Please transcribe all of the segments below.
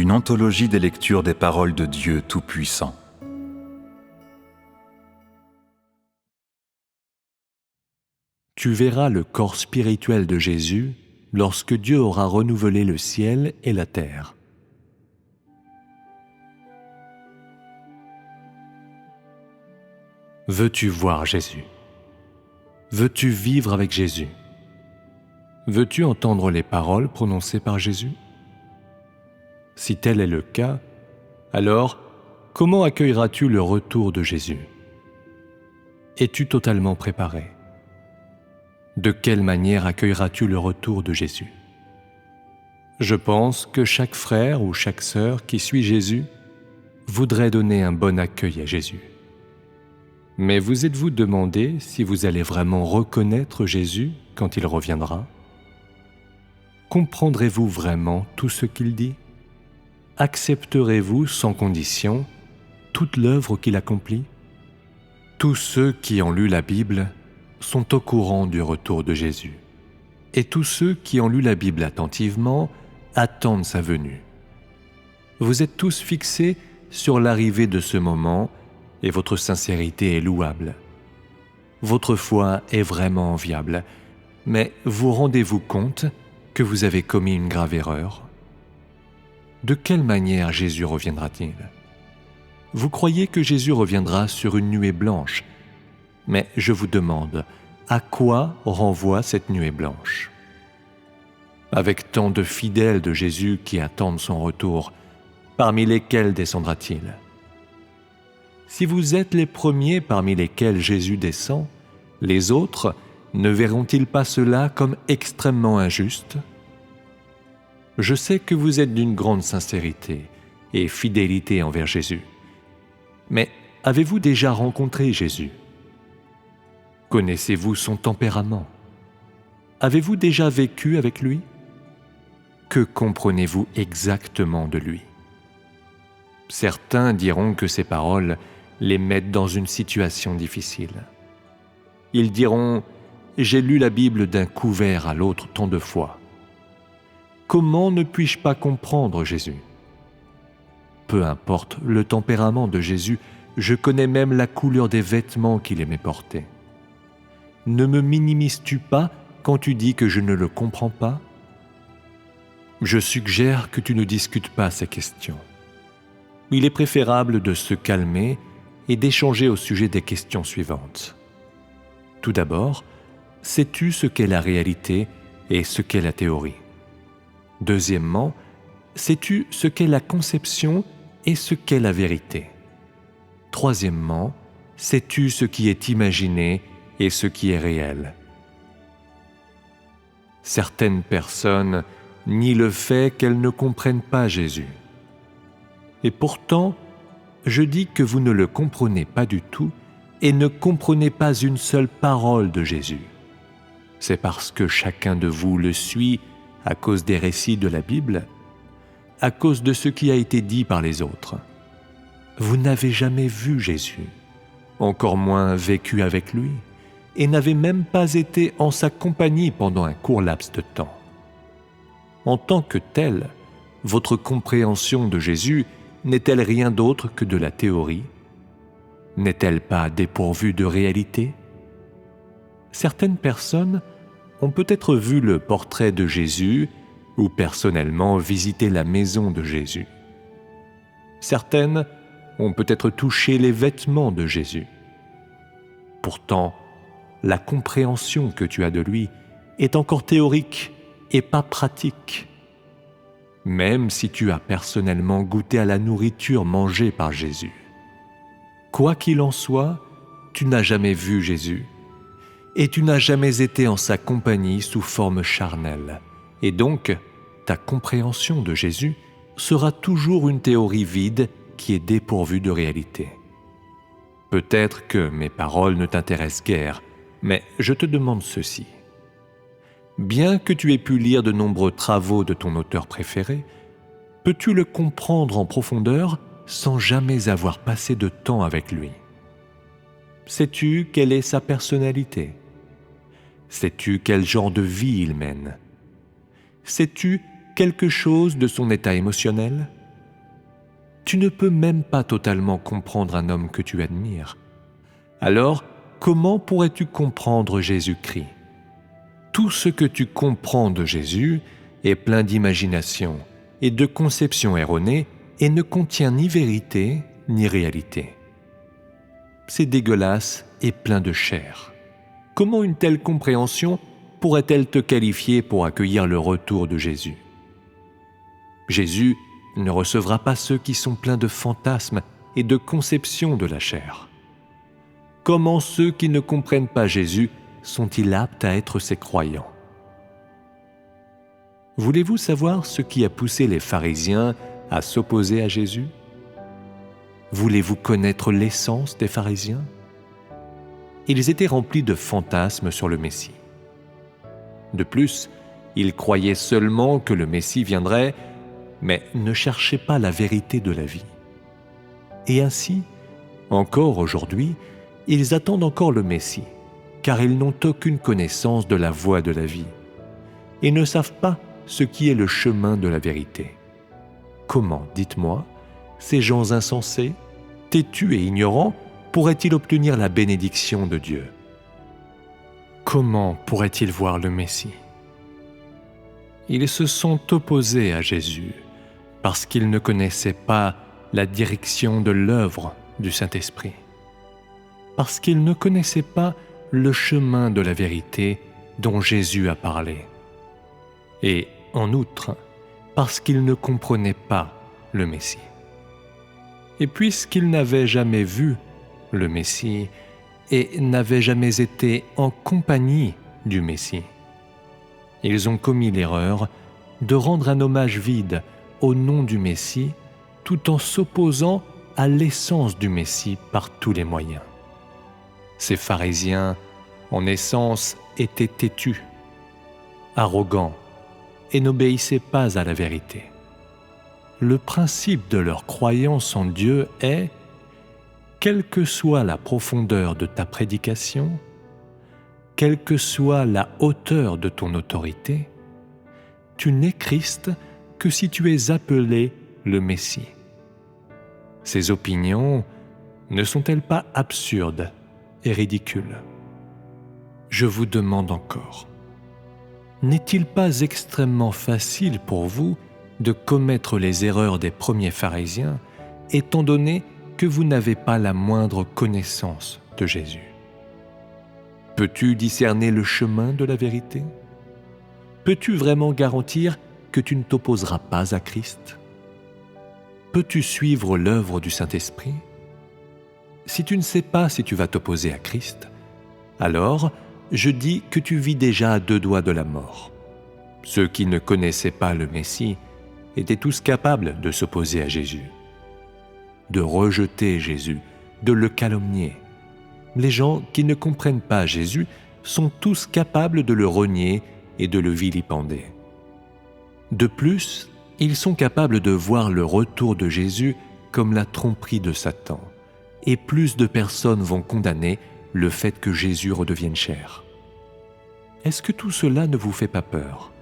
une anthologie des lectures des paroles de Dieu Tout-Puissant. Tu verras le corps spirituel de Jésus lorsque Dieu aura renouvelé le ciel et la terre. Veux-tu voir Jésus? Veux-tu vivre avec Jésus? Veux-tu entendre les paroles prononcées par Jésus? Si tel est le cas, alors comment accueilleras-tu le retour de Jésus? Es-tu totalement préparé? De quelle manière accueilleras-tu le retour de Jésus? Je pense que chaque frère ou chaque sœur qui suit Jésus voudrait donner un bon accueil à Jésus. Mais vous êtes-vous demandé si vous allez vraiment reconnaître Jésus quand il reviendra? Comprendrez-vous vraiment tout ce qu'il dit? Accepterez-vous sans condition toute l'œuvre qu'il accomplit? Tous ceux qui ont lu la Bible sont au courant du retour de Jésus. Et tous ceux qui ont lu la Bible attentivement attendent sa venue. Vous êtes tous fixés sur l'arrivée de ce moment et votre sincérité est louable. Votre foi est vraiment enviable, mais vous rendez-vous compte que vous avez commis une grave erreur? De quelle manière Jésus reviendra-t-il? Vous croyez que Jésus reviendra sur une nuée blanche, mais je vous demande, à quoi renvoie cette nuée blanche? Avec tant de fidèles de Jésus qui attendent son retour, parmi lesquels descendra-t-il? Si vous êtes les premiers parmi lesquels Jésus descend, les autres ne verront-ils pas cela comme extrêmement injuste? Je sais que vous êtes d'une grande sincérité et fidélité envers Jésus. Mais avez-vous déjà rencontré Jésus? Connaissez-vous son tempérament? Avez-vous déjà vécu avec lui? Que comprenez-vous exactement de lui? Certains diront que ces paroles les mettent dans une situation difficile. Ils diront « J'ai lu la Bible d'un couvert à l'autre tant de fois. Comment ne puis-je pas comprendre Jésus ?» Peu importe le tempérament de Jésus, je connais même la couleur des vêtements qu'il aimait porter. Ne me minimises-tu pas quand tu dis que je ne le comprends pas? Je suggère que tu ne discutes pas ces questions. Il est préférable de se calmer et d'échanger au sujet des questions suivantes. Tout d'abord, sais-tu ce qu'est la réalité et ce qu'est la théorie? Deuxièmement, sais-tu ce qu'est la conception et ce qu'est la vérité? Troisièmement, sais-tu ce qui est imaginé et ce qui est réel? Certaines personnes nient le fait qu'elles ne comprennent pas Jésus. Et pourtant, je dis que vous ne le comprenez pas du tout et ne comprenez pas une seule parole de Jésus. C'est parce que chacun de vous le suit à cause des récits de la Bible, à cause de ce qui a été dit par les autres. Vous n'avez jamais vu Jésus, encore moins vécu avec lui, et n'avez même pas été en sa compagnie pendant un court laps de temps. En tant que tel, votre compréhension de Jésus n'est-elle rien d'autre que de la théorie? N'est-elle pas dépourvue de réalité? Certaines personnes ont peut-être vu le portrait de Jésus ou personnellement visité la maison de Jésus. Certaines ont peut-être touché les vêtements de Jésus. Pourtant, la compréhension que tu as de lui est encore théorique et pas pratique. Même si tu as personnellement goûté à la nourriture mangée par Jésus. Quoi qu'il en soit, tu n'as jamais vu Jésus et tu n'as jamais été en sa compagnie sous forme charnelle. Et donc, ta compréhension de Jésus sera toujours une théorie vide qui est dépourvue de réalité. Peut-être que mes paroles ne t'intéressent guère, mais je te demande ceci. Bien que tu aies pu lire de nombreux travaux de ton auteur préféré, peux-tu le comprendre en profondeur sans jamais avoir passé de temps avec lui? Sais-tu quelle est sa personnalité? Sais-tu quel genre de vie il mène? Sais-tu quelque chose de son état émotionnel? Tu ne peux même pas totalement comprendre un homme que tu admires. Alors, comment pourrais-tu comprendre Jésus-Christ? Tout ce que tu comprends de Jésus est plein d'imagination et de conceptions erronées et ne contient ni vérité ni réalité. C'est dégueulasse et plein de chair. Comment une telle compréhension pourrait-elle te qualifier pour accueillir le retour de Jésus? Jésus ne recevra pas ceux qui sont pleins de fantasmes et de conceptions de la chair. Comment ceux qui ne comprennent pas Jésus sont-ils aptes à être ses croyants? Voulez-vous savoir ce qui a poussé les pharisiens à s'opposer à Jésus? Voulez-vous connaître l'essence des pharisiens? Ils étaient remplis de fantasmes sur le Messie. De plus, ils croyaient seulement que le Messie viendrait, mais ne cherchaient pas la vérité de la vie. Et ainsi, encore aujourd'hui, ils attendent encore le Messie, car ils n'ont aucune connaissance de la voie de la vie, et ne savent pas ce qui est le chemin de la vérité. Comment, dites-moi, ces gens insensés, têtus et ignorants, pourraient-ils obtenir la bénédiction de Dieu? Comment pourraient-ils voir le Messie? Ils se sont opposés à Jésus parce qu'ils ne connaissaient pas la direction de l'œuvre du Saint-Esprit, parce qu'ils ne connaissaient pas le chemin de la vérité dont Jésus a parlé, et en outre, parce qu'ils ne comprenaient pas le Messie. Et puisqu'ils n'avaient jamais vu le Messie et n'avaient jamais été en compagnie du Messie, ils ont commis l'erreur de rendre un hommage vide au nom du Messie tout en s'opposant à l'essence du Messie par tous les moyens. Ces pharisiens, en essence, étaient têtus, arrogants et n'obéissaient pas à la vérité. Le principe de leur croyance en Dieu est, quelle que soit la profondeur de ta prédication, quelle que soit la hauteur de ton autorité, tu n'es Christ que si tu es appelé le Messie. Ces opinions ne sont-elles pas absurdes et ridicules? Je vous demande encore, n'est-il pas extrêmement facile pour vous de commettre les erreurs des premiers pharisiens, étant donné que vous n'avez pas la moindre connaissance de Jésus? Peux-tu discerner le chemin de la vérité? Peux-tu vraiment garantir que tu ne t'opposeras pas à Christ? Peux-tu suivre l'œuvre du Saint-Esprit? Si tu ne sais pas si tu vas t'opposer à Christ, alors je dis que tu vis déjà à 2 doigts de la mort. Ceux qui ne connaissaient pas le Messie étaient tous capables de s'opposer à Jésus, de rejeter Jésus, de le calomnier. Les gens qui ne comprennent pas Jésus sont tous capables de le renier et de le vilipender. De plus, ils sont capables de voir le retour de Jésus comme la tromperie de Satan, et plus de personnes vont condamner le fait que Jésus redevienne chair. Est-ce que tout cela ne vous fait pas peur?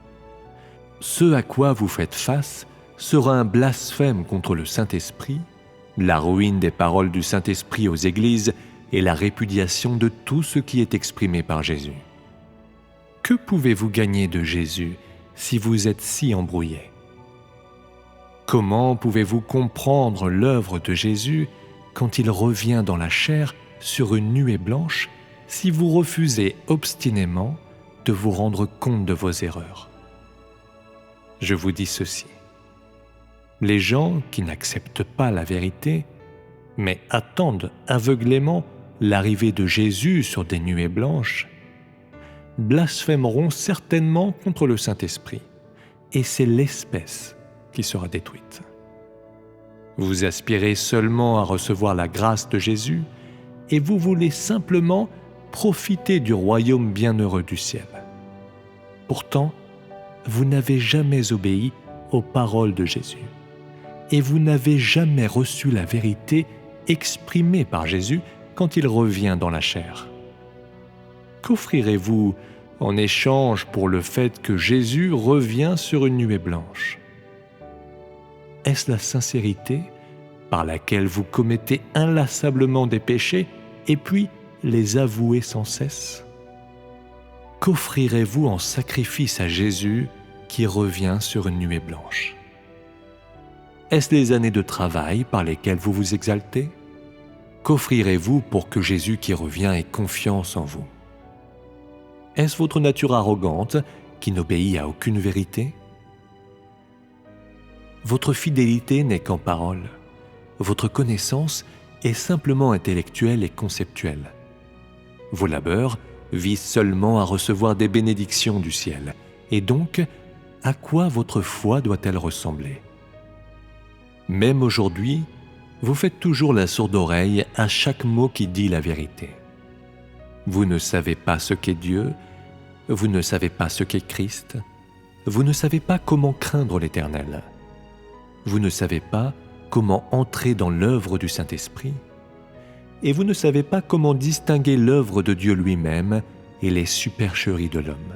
Ce à quoi vous faites face sera un blasphème contre le Saint-Esprit, la ruine des paroles du Saint-Esprit aux églises et la répudiation de tout ce qui est exprimé par Jésus. Que pouvez-vous gagner de Jésus si vous êtes si embrouillé? Comment pouvez-vous comprendre l'œuvre de Jésus quand il revient dans la chair sur une nuée blanche si vous refusez obstinément de vous rendre compte de vos erreurs? Je vous dis ceci. Les gens qui n'acceptent pas la vérité, mais attendent aveuglément l'arrivée de Jésus sur des nuées blanches, blasphémeront certainement contre le Saint-Esprit, et c'est l'espèce qui sera détruite. Vous aspirez seulement à recevoir la grâce de Jésus, et vous voulez simplement profiter du royaume bienheureux du ciel. Pourtant, vous n'avez jamais obéi aux paroles de Jésus, et vous n'avez jamais reçu la vérité exprimée par Jésus quand il revient dans la chair. Qu'offrirez-vous en échange pour le fait que Jésus revient sur une nuée blanche? Est-ce la sincérité par laquelle vous commettez inlassablement des péchés et puis les avouez sans cesse? Qu'offrirez-vous en sacrifice à Jésus qui revient sur une nuée blanche? Est-ce les années de travail par lesquelles vous vous exaltez? Qu'offrirez-vous pour que Jésus qui revient ait confiance en vous? Est-ce votre nature arrogante qui n'obéit à aucune vérité? Votre fidélité n'est qu'en parole. Votre connaissance est simplement intellectuelle et conceptuelle. Vos labeurs visent seulement à recevoir des bénédictions du ciel. Et donc, à quoi votre foi doit-elle ressembler? Même aujourd'hui, vous faites toujours la sourde oreille à chaque mot qui dit la vérité. Vous ne savez pas ce qu'est Dieu, vous ne savez pas ce qu'est Christ, vous ne savez pas comment craindre l'Éternel. Vous ne savez pas comment entrer dans l'œuvre du Saint-Esprit, et vous ne savez pas comment distinguer l'œuvre de Dieu lui-même et les supercheries de l'homme.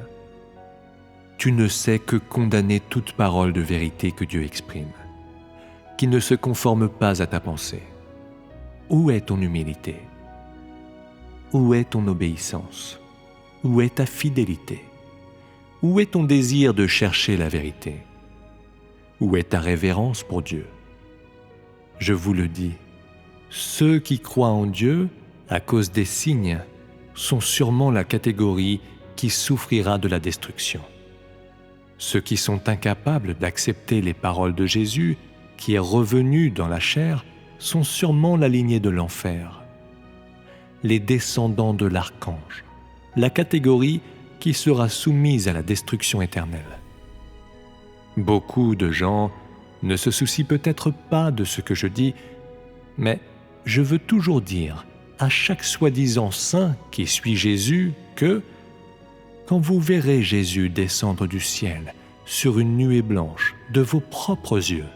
Tu ne sais que condamner toute parole de vérité que Dieu exprime, qui ne se conforme pas à ta pensée. Où est ton humilité? Où est ton obéissance? Où est ta fidélité? Où est ton désir de chercher la vérité? Où est ta révérence pour Dieu? Je vous le dis, ceux qui croient en Dieu, à cause des signes, sont sûrement la catégorie qui souffrira de la destruction. Ceux qui sont incapables d'accepter les paroles de Jésus, qui est revenu dans la chair, sont sûrement la lignée de l'enfer. Les descendants de l'archange, la catégorie qui sera soumise à la destruction éternelle. Beaucoup de gens ne se soucient peut-être pas de ce que je dis, mais je veux toujours dire à chaque soi-disant saint qui suit Jésus que, quand vous verrez Jésus descendre du ciel sur une nuée blanche de vos propres yeux,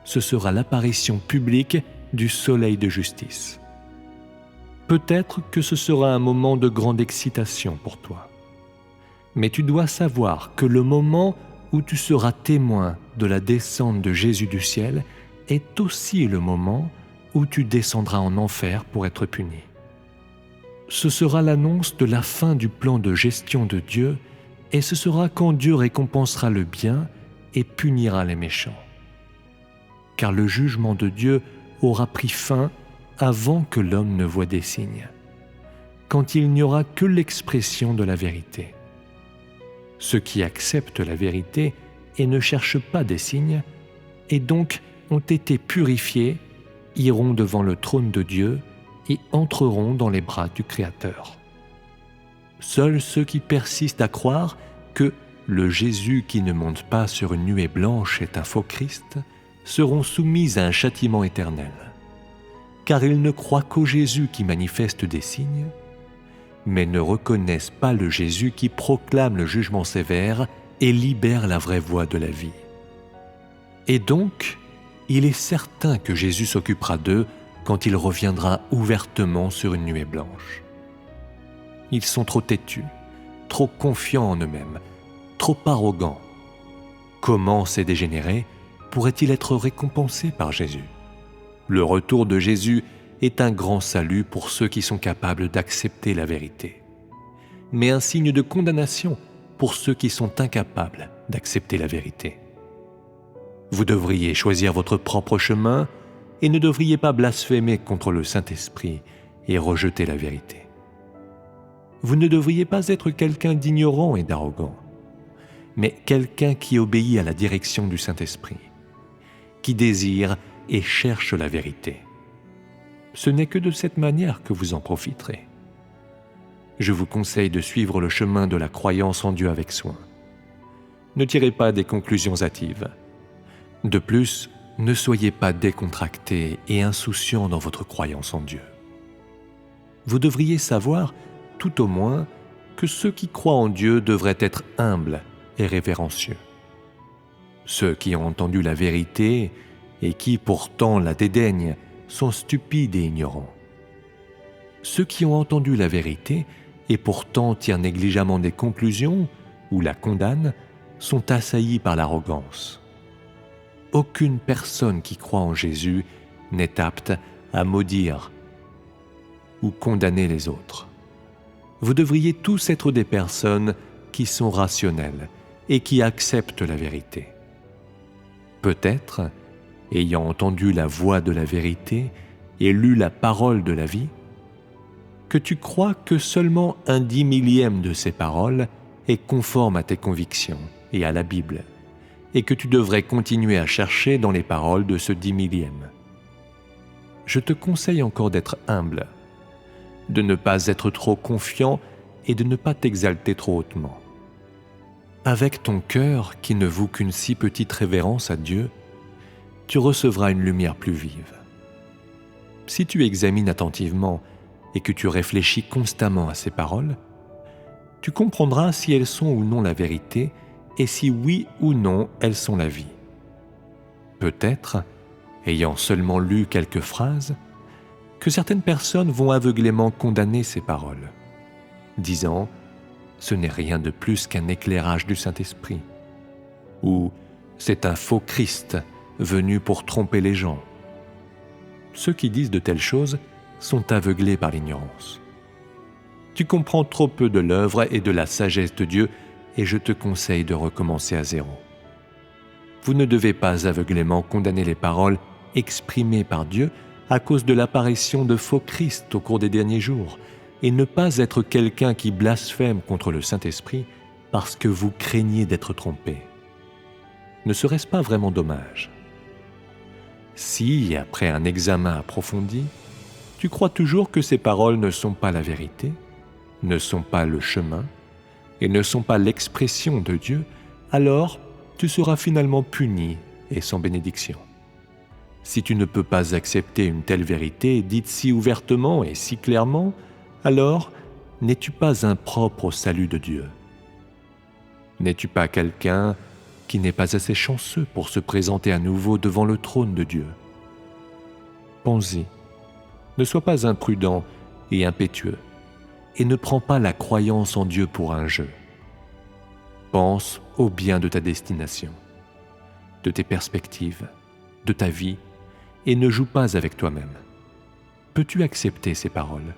ce sera l'apparition publique du soleil de justice. Peut-être que ce sera un moment de grande excitation pour toi, mais tu dois savoir que le moment où tu seras témoin de la descente de Jésus du ciel est aussi le moment où tu descendras en enfer pour être puni. Ce sera l'annonce de la fin du plan de gestion de Dieu, et ce sera quand Dieu récompensera le bien et punira les méchants. Car le jugement de Dieu aura pris fin avant que l'homme ne voie des signes, quand il n'y aura que l'expression de la vérité. Ceux qui acceptent la vérité et ne cherchent pas des signes, et donc ont été purifiés, iront devant le trône de Dieu et entreront dans les bras du Créateur. Seuls ceux qui persistent à croire que le Jésus qui ne monte pas sur une nuée blanche est un faux Christ seront soumis à un châtiment éternel, car ils ne croient qu'au Jésus qui manifeste des signes, mais ne reconnaissent pas le Jésus qui proclame le jugement sévère et libère la vraie voie de la vie. Et donc, il est certain que Jésus s'occupera d'eux quand il reviendra ouvertement sur une nuée blanche. Ils sont trop têtus, trop confiants en eux-mêmes, trop arrogants. Comment ces dégénérés pourraient-ils être récompensés par Jésus? Le retour de Jésus est un grand salut pour ceux qui sont capables d'accepter la vérité, mais un signe de condamnation pour ceux qui sont incapables d'accepter la vérité. Vous devriez choisir votre propre chemin et ne devriez pas blasphémer contre le Saint-Esprit et rejeter la vérité. Vous ne devriez pas être quelqu'un d'ignorant et d'arrogant, mais quelqu'un qui obéit à la direction du Saint-Esprit, qui désire et cherche la vérité. Ce n'est que de cette manière que vous en profiterez. Je vous conseille de suivre le chemin de la croyance en Dieu avec soin. Ne tirez pas des conclusions hâtives. De plus, ne soyez pas décontracté et insouciant dans votre croyance en Dieu. Vous devriez savoir, tout au moins, que ceux qui croient en Dieu devraient être humbles et révérencieux. Ceux qui ont entendu la vérité et qui pourtant la dédaignent sont stupides et ignorants. Ceux qui ont entendu la vérité et pourtant tirent négligemment des conclusions ou la condamnent sont assaillis par l'arrogance. Aucune personne qui croit en Jésus n'est apte à maudire ou condamner les autres. Vous devriez tous être des personnes qui sont rationnelles et qui acceptent la vérité. Peut-être, ayant entendu la voix de la vérité et lu la parole de la vie, que tu crois que seulement 1/10 de ces paroles est conforme à tes convictions et à la Bible, et que tu devrais continuer à chercher dans les paroles de ce 10 000. Je te conseille encore d'être humble, de ne pas être trop confiant et de ne pas t'exalter trop hautement. Avec ton cœur qui ne vaut qu'une si petite révérence à Dieu, tu recevras une lumière plus vive. Si tu examines attentivement et que tu réfléchis constamment à ces paroles, tu comprendras si elles sont ou non la vérité et si oui ou non elles sont la vie. Peut-être, ayant seulement lu quelques phrases, que certaines personnes vont aveuglément condamner ces paroles, disant « ce n'est rien de plus qu'un éclairage du Saint-Esprit » ou « c'est un faux Christ venu pour tromper les gens ». Ceux qui disent de telles choses sont aveuglés par l'ignorance. Tu comprends trop peu de l'œuvre et de la sagesse de Dieu et je te conseille de recommencer à zéro. Vous ne devez pas aveuglément condamner les paroles exprimées par Dieu à cause de l'apparition de faux Christ au cours des derniers jours et ne pas être quelqu'un qui blasphème contre le Saint-Esprit parce que vous craignez d'être trompé. Ne serait-ce pas vraiment dommage? Si, après un examen approfondi, tu crois toujours que ces paroles ne sont pas la vérité, ne sont pas le chemin et ne sont pas l'expression de Dieu, alors tu seras finalement puni et sans bénédiction. Si tu ne peux pas accepter une telle vérité dite si ouvertement et si clairement, alors n'es-tu pas impropre au salut de Dieu? N'es-tu pas quelqu'un qui n'est pas assez chanceux pour se présenter à nouveau devant le trône de Dieu? Pense-y. Ne sois pas imprudent et impétueux, et ne prends pas la croyance en Dieu pour un jeu. Pense au bien de ta destination, de tes perspectives, de ta vie, et ne joue pas avec toi-même. Peux-tu accepter ces paroles ?